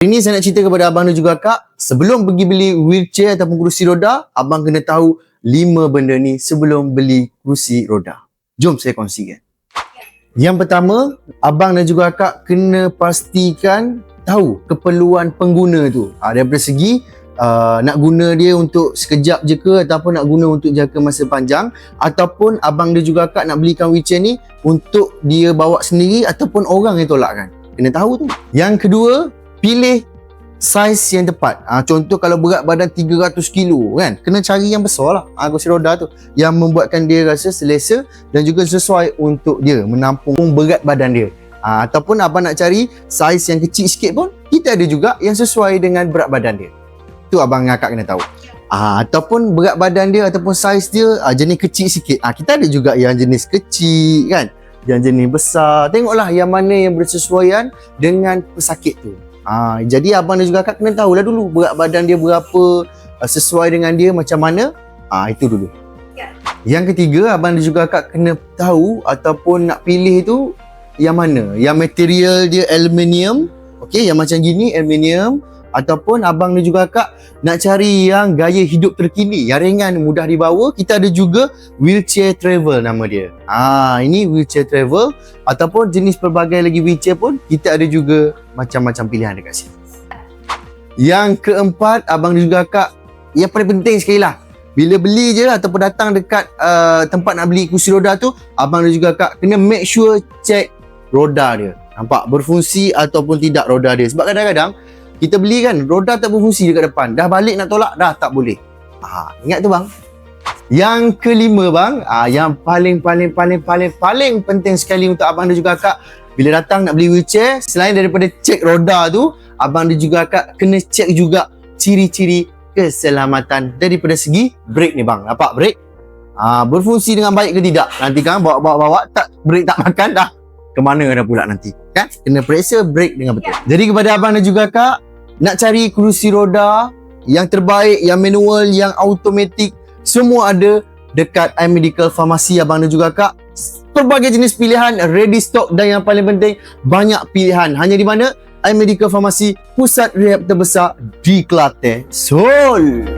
Hari ni saya nak cerita kepada abang dan juga akak, sebelum pergi beli wheelchair ataupun kerusi roda, abang kena tahu 5 benda ni sebelum beli kerusi roda. Jom saya kongsikan. Yang pertama, abang dan juga akak kena pastikan tahu keperluan pengguna tu. Daripada segi nak guna dia untuk sekejap je ke, ataupun nak guna untuk jangka masa panjang, ataupun abang dan juga akak nak belikan wheelchair ni untuk dia bawa sendiri ataupun orang yang tolakkan. Kena tahu tu. Yang kedua, pilih saiz yang tepat. Contoh kalau berat badan 300 kilo kan, kena cari yang besar lah, kerusi roda tu, yang membuatkan dia rasa selesa dan juga sesuai untuk dia menampung berat badan dia. Ataupun abang nak cari saiz yang kecil sikit pun, kita ada juga yang sesuai dengan berat badan dia. Tu abang dan akak kena tahu. Ataupun berat badan dia ataupun saiz dia jenis kecil sikit, kita ada juga yang jenis kecil kan, yang jenis besar. Tengoklah yang mana yang bersesuaian dengan pesakit tu. Jadi abang dan juga akak kena tahulah dulu berat badan dia berapa, sesuai dengan dia macam mana. Itu dulu. Yang ketiga, abang dan juga akak kena tahu ataupun nak pilih tu yang mana, yang material dia aluminium, okey, yang macam gini aluminium, ataupun abang dan juga akak nak cari yang gaya hidup terkini, yang ringan, mudah dibawa. Kita ada juga wheelchair travel nama dia. Ini wheelchair travel, ataupun jenis pelbagai lagi wheelchair pun kita ada juga macam-macam pilihan dekat sini. Yang keempat, abang dan juga akak, yang paling penting sekali lah, bila beli je ataupun datang dekat tempat nak beli kursi roda tu, abang dan juga akak kena make sure check roda dia, nampak berfungsi ataupun tidak roda dia. Sebab kadang-kadang kita beli kan, roda tak berfungsi dekat depan, dah balik nak tolak dah tak boleh. Ingat tu bang. Yang kelima bang, yang paling penting sekali untuk abang dan juga akak bila datang nak beli wheelchair, selain daripada cek roda tu, abang dan juga akak kena cek juga ciri-ciri keselamatan daripada segi brake ni bang. Nampak brake? Berfungsi dengan baik ke tidak? Nanti kan bawa tak brake tak makan dah, ke mana dah pula nanti kan? Kena periksa brake dengan betul. Jadi kepada abang dan juga akak, nak cari kerusi roda yang terbaik, yang manual, yang automatik, semua ada dekat iMedical Pharmacy abang dan juga akak. Pelbagai jenis pilihan, ready stock, dan yang paling penting, banyak pilihan. Hanya di mana? iMedical Pharmacy, pusat rehab terbesar di Kelantan, Seoul.